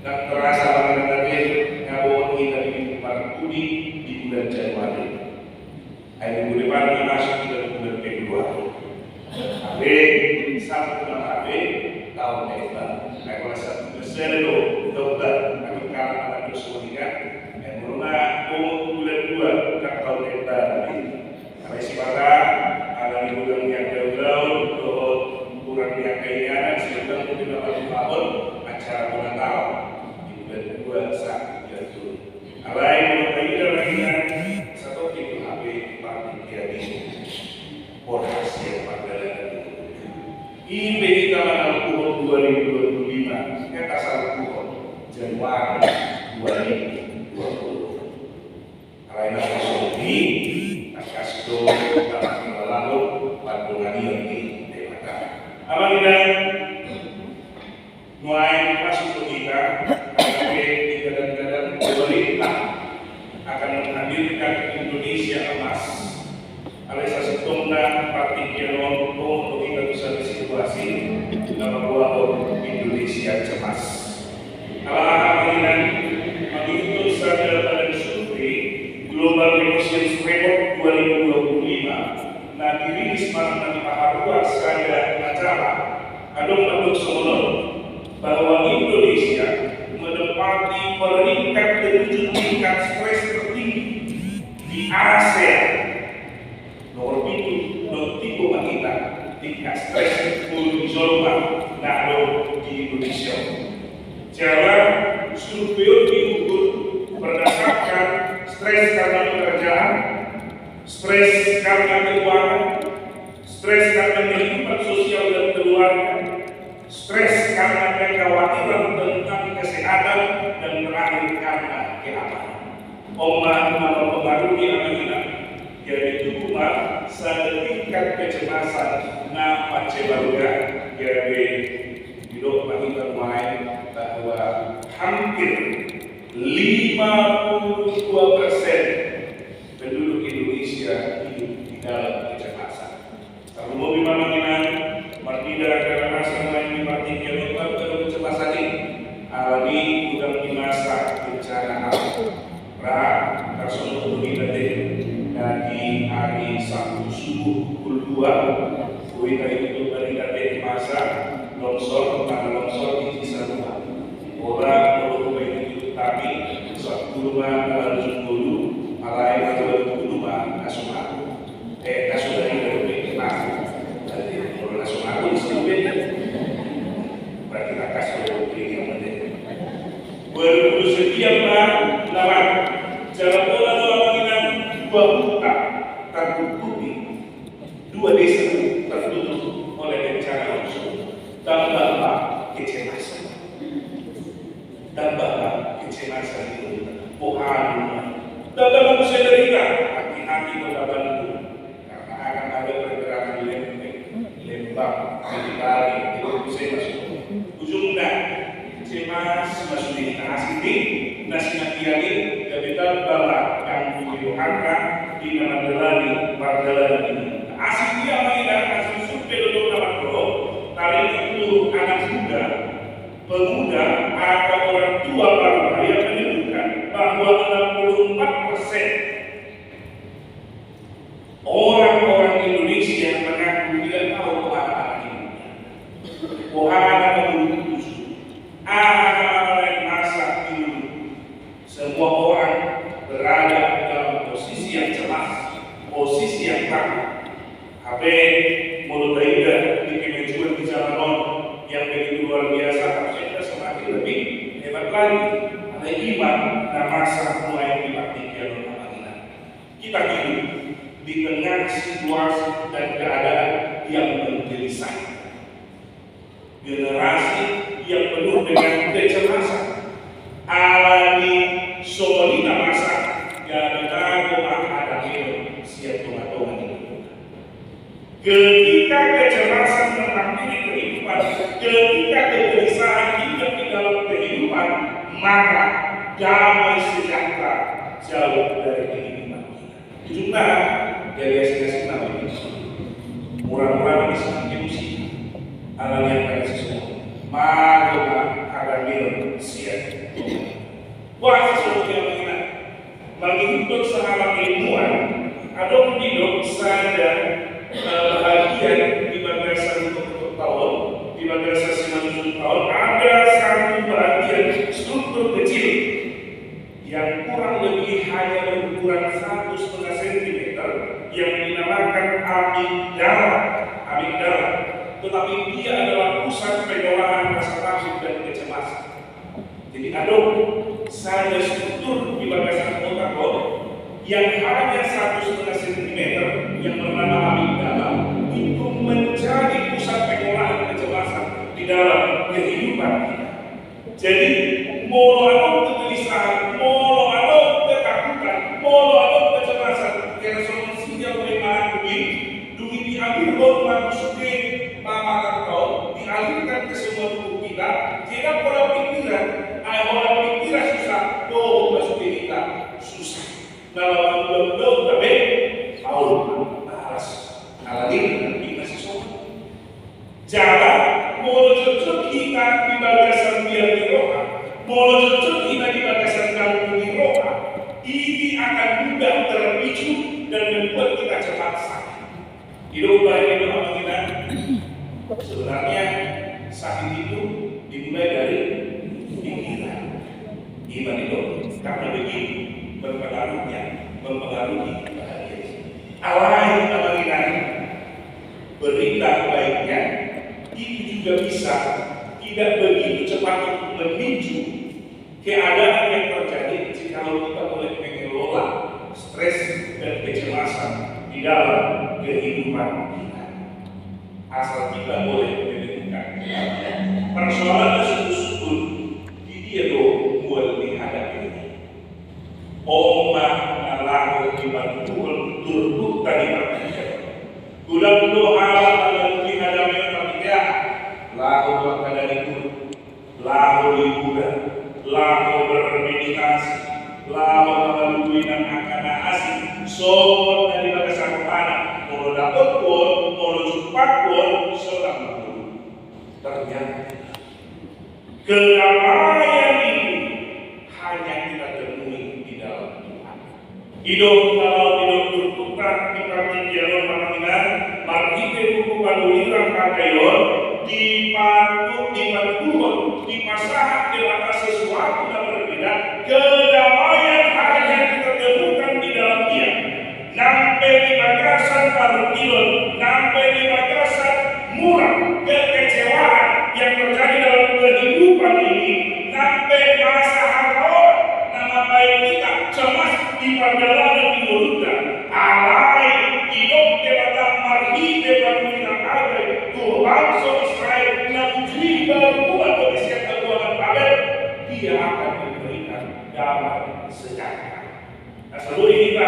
dan terasa banget tadi ngabawa kita di Parkudi di bulan Januari. Hari minggu depan masuk ke bulan Februari. Abe Sabtu dan Abe tahun depan. Aku rasa besar lo dokter aku karena aku semuanya. Karena bulan 2 tak tahun depan. Karena siapa ada di bulan yang jauh-jauh kurang yang keinginan sehingga mungkin dapat tahun acara ulang tahun di bulan 2 saat jatuh. Alai mengenai dengan satu tipe HP pakai jadi poras yang pada ini kita mengenal tahun 2025 kita salah tahun Januari 2020. Alai nama ini akas do dapat lalu patungan ini abang kita mulai masuk ke kita di kadang-kadang pemerintah akan menghadirkan Indonesia emas. Alisa setunggal partikel untuk kita bisa disituasi bahwa Indonesia cemas. Kalau kita mengikuti saja pada survei Global Emissions Report 2025 dirilis malam Paharua saya acara aduk sebelum bahwa Indonesia menempati peringkat ke-7 tingkat stres tertinggi di ASEAN. Nomor 3 kita tingkat stres kulturnya ada di Indonesia. Cara survei diukur berdasarkan stres karena pekerjaan, stres karena keuangan, stres karena kehidupan sosial dan keluarga, stres karena kekhawatiran tentang kesehatan, dan terakhir karena keamanan. Mempengaruhi anak kita, yaitu rumah setingkat kecemasan na pacebaruga, yaitu hidup bagi termain bahwa hampir 52% penduduk Indonesia hidup di dalam kecemasan. Kalau mau dimana-mana, martida kecemasan lain di partikel kalau kecemasan ini, alami udang di masa bencana alam. Tersebut kita dari hari Sabtu subuh pukul 2, kita itu dari dari masa longsor, karena longsor di Cisarua. Orang kalau itu tapi satu rumah lalu dulu alai atau rumah nasional nasional dari kenal jadi kalau nasional itu sebetulnya berarti kasih dari yang ada bersedia lawan cara pola lawanan 2 kota tertutupi 2 desa tertutup oleh bencana longsor tambah kecemasan itu Tuhan dalam manusia derita hati-hati berlaban itu karena akan ada pergerakan lembang mentari itu bisa masuk ujungnya cemas masuk di asli nasihat tiari kebetulan bahwa yang didoakan di nama delani pardalan ini asli dia mainan asli survei untuk nama pro kali itu anak muda pemuda atau orang tua baru yang menunjukkan bahwa 64% orang-orang Indonesia mengaku tidak tahu kemana ini. Wahana membunuh anak-anak yang masa ini. Semua orang berada dalam posisi yang cemas, posisi yang takut. HP mulut Aida di kemajuan di zaman yang begitu luar biasa, harusnya semakin lebih hebat lagi. Ada iman dan masa mulai dipastikan oleh kita. Kita hidup di tengah situasi dan keadaan yang menggelisah. Generasi yang penuh dengan kecemasan, alami solidita masa yang ada siap tonga-tonga ini. Ketika kecemasan menghampiri kehidupan, ketika kegelisahan hidup di dalam kehidupan, maka damai sejahtera jauh dari kehidupan kita. Juga dari asing-asing nama ini, murah-murah bisa mungkin musik, alam yang kaya sesuatu. Maka akademik siap. Wah, sesuatu yang mengenai bagi hidup seharap ilmuwan, ada hidup saya bahagian di bagasan untuk tahun, di bagasan 90 tahun, ada satu bagian struktur kecil yang kurang lebih hanya berukuran 1,5 cm yang dinamakan amigdala. Tetapi dia adalah pusat pengolahan rasa takut dan kecemasan. Jadi ada saja struktur di bagasan otak yang hanya 1,5 cm yang bernama amigdala itu menjadi pusat pengolahan kecemasan di dalam kehidupan kita. Jadi molo ada kegelisahan, molo ada ketakutan, molo ada kecemasan, karena solusinya bagaimana dugi diambil orang suke mama kau dialirkan ke semua tubuh kita. Jika pola pikiran susah, masuk kita susah. Kalau belum tapi malas. Aladir kita sesuatu. Jangan mau cocok kita di bagasan biar di roha, mau cocok kita di bagasan kamu di roha, ini akan mudah terpicu dan membuat kita cepat sakit. Hidup baik itu apa kita? Sebenarnya sakit itu dimulai dari pikiran. Iman itu karena begitu mempengaruhi bahagia. Alai kebaikan, berita baiknya itu juga bisa tidak begitu cepat memicu keadaan yang terjadi jika kita boleh mengelola stres dan kecemasan di dalam kehidupan kita. Asal kita boleh menentukan persoalan tersebut di dia mulai dihadapi. Oma Allah dibantukan turut tadi berkata bulan doa dalam dihadapi manusia lahu wakadariku lahu liburan lahu bermeditasi lahu melalui dan akan asing soal dari bagasan mana mau dapat pun mau jumpa pun seorang makhluk ternyata kedamaian ini hanya kita temui di dalam Tuhan. Hidup kalau hidup bertukar di kami jalur panggilan, margite buku paduliran kakayon dipantuhun dipasahan di atas sesuatu yang berbeda. Kedamaian hanya kita temukan di dalam Dia. Nampai di bagasan partilon, nampai di bagasan murah, kekecewaan yang terjadi dalam kehidupan ini, sampai masa haroan nama baik kita cemas di perjalanan di mulut alai hidup kepada marhi depan ada Tuhan Israel yang jiwa buat berisian kekuatan Babel dia akan memberikan damai sejahtera. Nah, seluruh kita